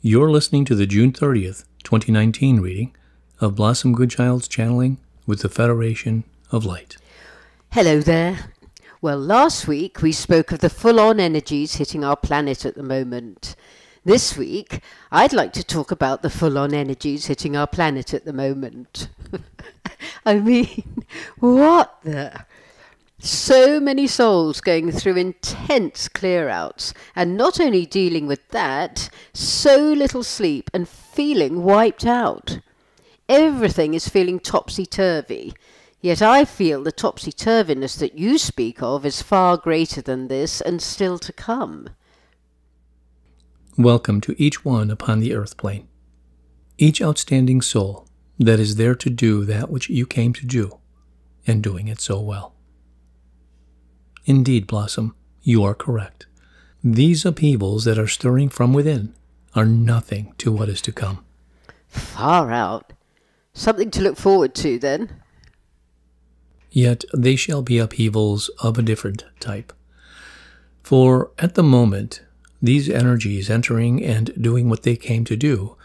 You're listening to the June 30th, 2019 reading of Blossom Goodchild's Channeling with the Federation of Light. Hello there. Well, last week we spoke of the full-on energies hitting our planet at the moment. This week, I'd like to talk about the full-on energies hitting our planet at the moment. I mean, what the... So many souls going through intense clear-outs, and not only dealing with that, so little sleep and feeling wiped out. Everything is feeling topsy-turvy, yet I feel the topsy-turviness that you speak of is far greater than this and still to come. Welcome to each one upon the earth plane. Each outstanding soul that is there to do that which you came to do, and doing it so well. Indeed, Blossom, you are correct. These upheavals that are stirring from within are nothing to what is to come. Far out. Something to look forward to, then. Yet they shall be upheavals of a different type. For at the moment, these energies entering and doing what they came to do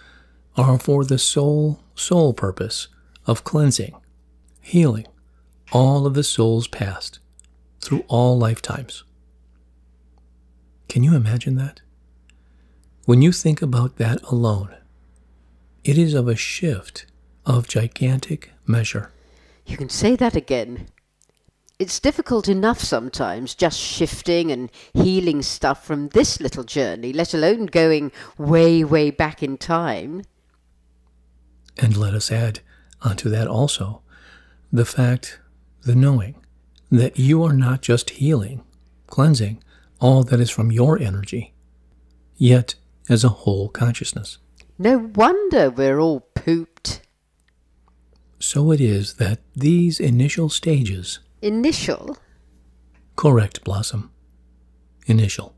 are for the sole purpose of cleansing, healing all of the souls past, through all lifetimes. Can you imagine that? When you think about that alone, it is of a shift of gigantic measure. You can say that again. It's difficult enough sometimes just shifting and healing stuff from this little journey, let alone going way, way back in time. And let us add onto that also the fact, the knowing, that you are not just healing, cleansing all that is from your energy, yet as a whole consciousness. No wonder we're all pooped. So it is that these initial stages... Initial? Correct, Blossom. Initial.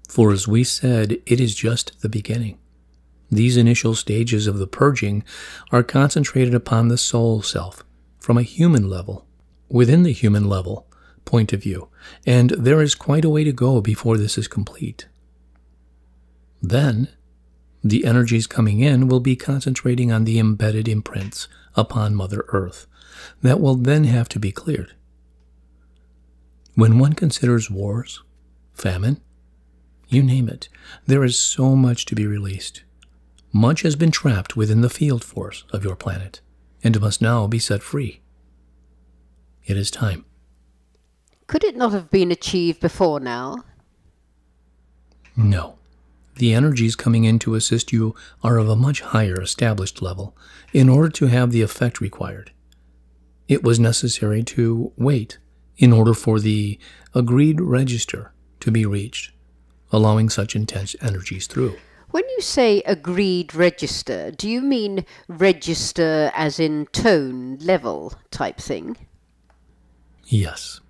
For as we said, it is just the beginning. These initial stages of the purging are concentrated upon the soul self from a human level, within the human level point of view, and there is quite a way to go before this is complete. Then, the energies coming in will be concentrating on the embedded imprints upon Mother Earth that will then have to be cleared. When one considers wars, famine, you name it, there is so much to be released. Much has been trapped within the field force of your planet, and must now be set free. It is time. Could it not have been achieved before now? No. The energies coming in to assist you are of a much higher established level in order to have the effect required. It was necessary to wait in order for the agreed register to be reached, allowing such intense energies through. When you say agreed register, do you mean register as in tone, level type thing? Yes.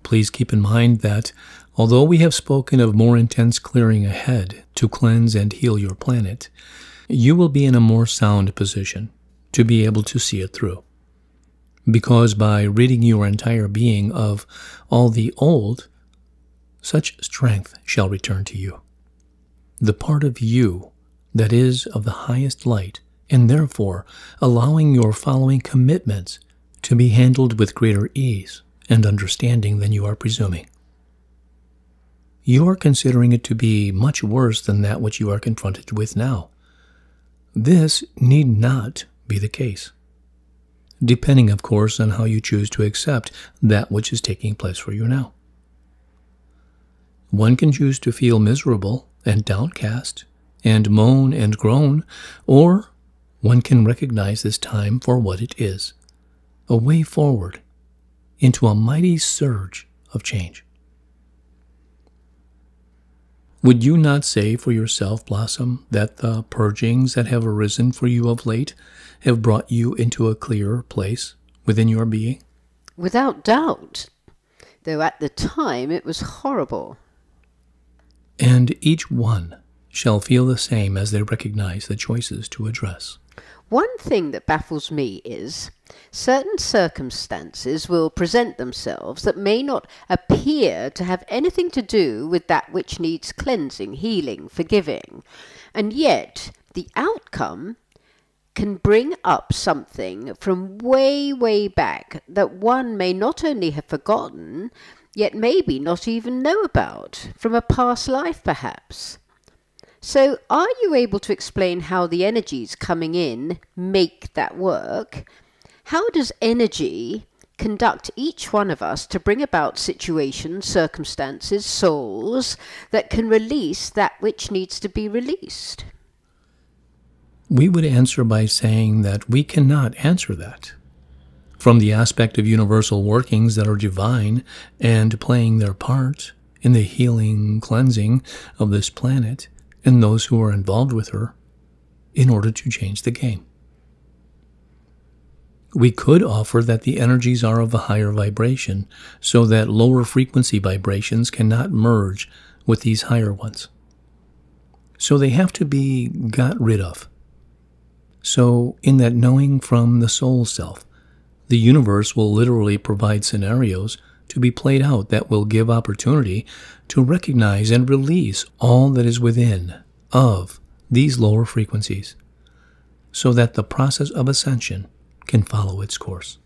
Please keep in mind that, although we have spoken of more intense clearing ahead to cleanse and heal your planet, you will be in a more sound position to be able to see it through. Because by ridding your entire being of all the old, such strength shall return to you. The part of you that is of the highest light, and therefore allowing your following commitments to be handled with greater ease and understanding than you are presuming. You are considering it to be much worse than that which you are confronted with now. This need not be the case, depending, of course, on how you choose to accept that which is taking place for you now. One can choose to feel miserable and downcast and moan and groan, or one can recognize this time for what it is, a way forward into a mighty surge of change. Would you not say for yourself, Blossom, that the purgings that have arisen for you of late have brought you into a clearer place within your being? Without doubt, though at the time it was horrible. And each one shall feel the same as they recognize the choices to address. One thing that baffles me is certain circumstances will present themselves that may not appear to have anything to do with that which needs cleansing, healing, forgiving, And yet, the outcome can bring up something from way, way back that one may not only have forgotten, yet maybe not even know about, from a past life perhaps. So, are you able to explain how the energies coming in make that work? How does energy conduct each one of us to bring about situations, circumstances, souls that can release that which needs to be released? We would answer by saying that we cannot answer that. From the aspect of universal workings that are divine and playing their part in the healing, cleansing of this planet and those who are involved with her in order to change the game. We could offer that the energies are of a higher vibration so that lower frequency vibrations cannot merge with these higher ones. So they have to be got rid of. So in that knowing from the soul self, the universe will literally provide scenarios to be played out that will give opportunity to recognize and release all that is within of these lower frequencies so that the process of ascension can follow its course.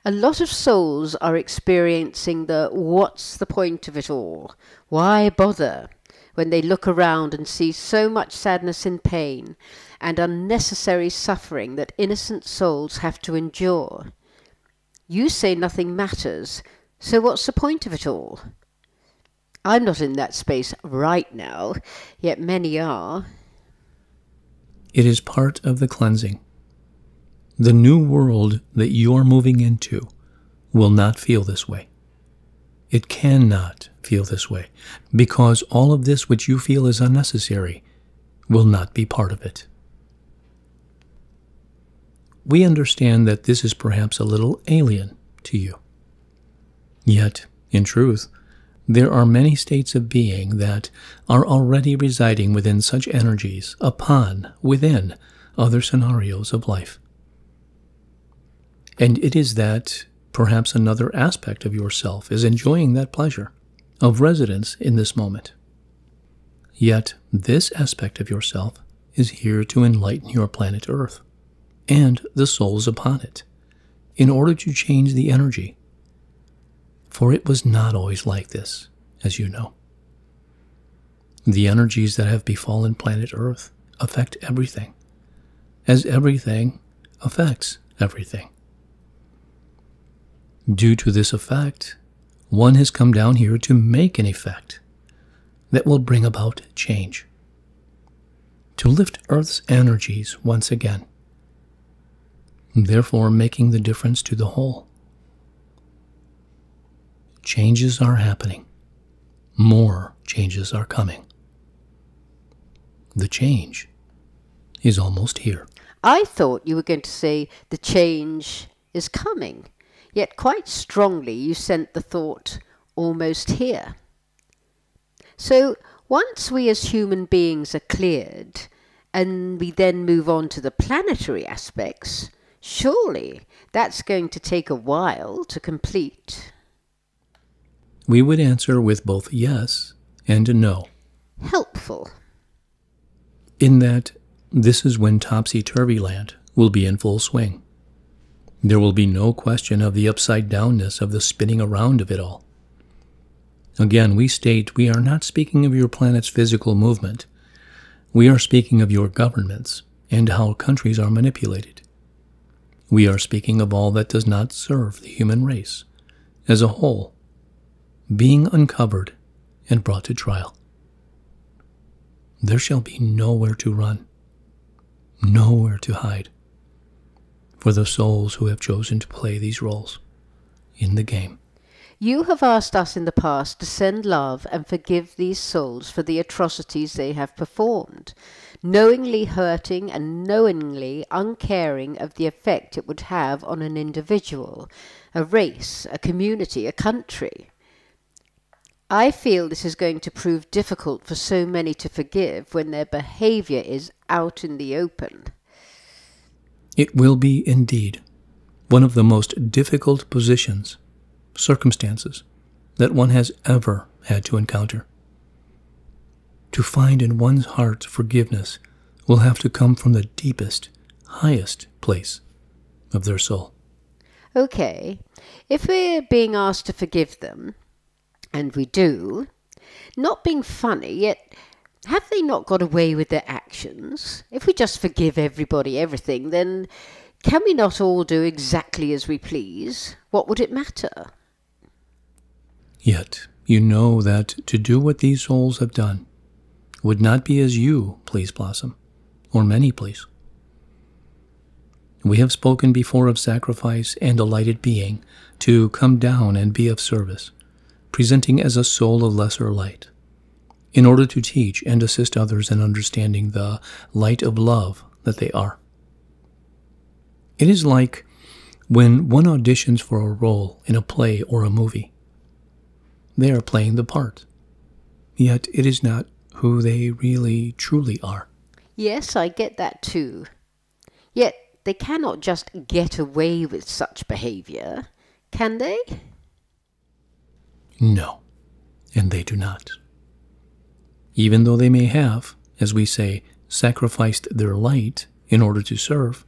A lot of souls are experiencing the what's the point of it all? Why bother? When they look around and see so much sadness and pain and unnecessary suffering that innocent souls have to endure. You say nothing matters, so what's the point of it all? I'm not in that space right now, yet many are. It is part of the cleansing. The new world that you are moving into will not feel this way. It cannot feel this way, because all of this which you feel is unnecessary will not be part of it. We understand that this is perhaps a little alien to you. Yet, in truth, there are many states of being that are already residing within such energies within other scenarios of life. And it is that perhaps another aspect of yourself is enjoying that pleasure of residence in this moment. Yet this aspect of yourself is here to enlighten your planet Earth and the souls upon it in order to change the energy. For it was not always like this, as you know. The energies that have befallen planet Earth affect everything, as everything affects everything. Due to this effect, one has come down here to make an effect that will bring about change, to lift Earth's energies once again, therefore making the difference to the whole. Changes are happening. More changes are coming. The change is almost here. I thought you were going to say the change is coming. Yet quite strongly you sent the thought, almost here. So once we as human beings are cleared, and we then move on to the planetary aspects, surely that's going to take a while to complete. We would answer with both yes and no. Helpful. In that this is when Topsy-Turvy land will be in full swing. There will be no question of the upside-downness of the spinning around of it all. Again, we state we are not speaking of your planet's physical movement. We are speaking of your governments and how countries are manipulated. We are speaking of all that does not serve the human race as a whole, being uncovered and brought to trial. There shall be nowhere to run, nowhere to hide, for the souls who have chosen to play these roles in the game. You have asked us in the past to send love and forgive these souls for the atrocities they have performed, knowingly hurting and knowingly uncaring of the effect it would have on an individual, a race, a community, a country. I feel this is going to prove difficult for so many to forgive when their behavior is out in the open. It will be indeed one of the most difficult circumstances that one has ever had to encounter. To find in one's heart forgiveness will have to come from the deepest, highest place of their soul. Okay, if we're being asked to forgive them, and we do, not being funny, yet have they not got away with their actions? If we just forgive everybody everything, then can we not all do exactly as we please? What would it matter? Yet you know that to do what these souls have done would not be as you please, Blossom, or many please. We have spoken before of sacrifice and a lighted being to come down and be of service, presenting as a soul of lesser light, in order to teach and assist others in understanding the light of love that they are. It is like when one auditions for a role in a play or a movie. They are playing the part, yet it is not who they really truly are. Yes, I get that too. Yet they cannot just get away with such behaviour, can they? No, and they do not. Even though they may have, as we say, sacrificed their light in order to serve,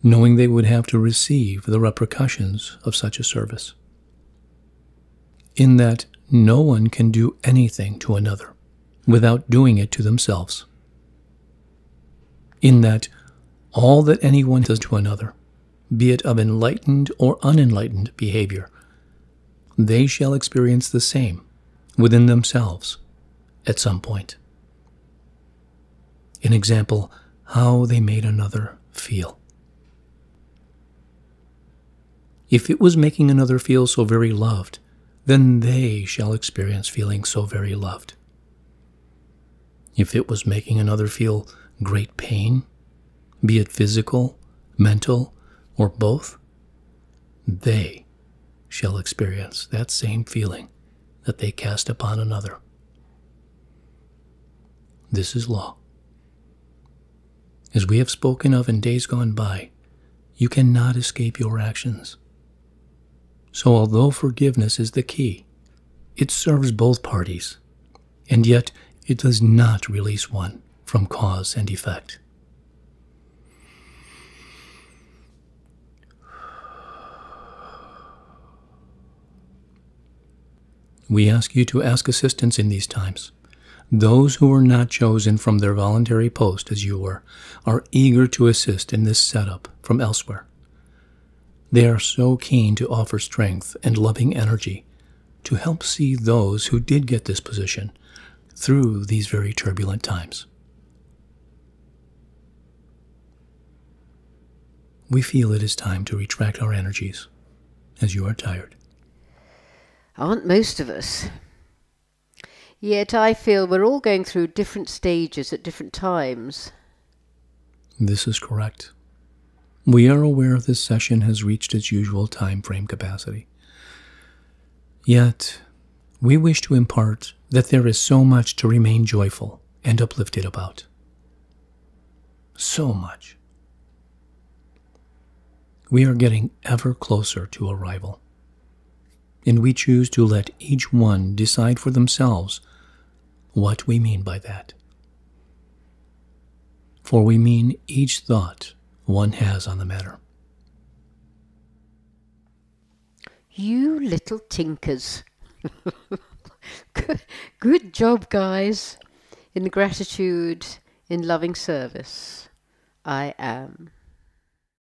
knowing they would have to receive the repercussions of such a service. In that no one can do anything to another without doing it to themselves. In that all that anyone does to another, be it of enlightened or unenlightened behavior, they shall experience the same within themselves at some point. An example, how they made another feel. If it was making another feel so very loved, then they shall experience feeling so very loved. If it was making another feel great pain, be it physical, mental, or both, they shall experience that same feeling that they cast upon another. This is law. As we have spoken of in days gone by, you cannot escape your actions. So although forgiveness is the key, it serves both parties, and yet it does not release one from cause and effect. We ask you to ask assistance in these times. Those who were not chosen from their voluntary post as you were are eager to assist in this setup from elsewhere. They are so keen to offer strength and loving energy to help see those who did get this position through these very turbulent times. We feel it is time to retract our energies, as you are tired. Aren't most of us? Yet I feel we're all going through different stages at different times. This is correct. We are aware this session has reached its usual time frame capacity. Yet, we wish to impart that there is so much to remain joyful and uplifted about. So much. We are getting ever closer to arrival, and we choose to let each one decide for themselves what we mean by that. For we mean each thought one has on the matter. You little tinkers. Good job, guys. In gratitude, in loving service, I am.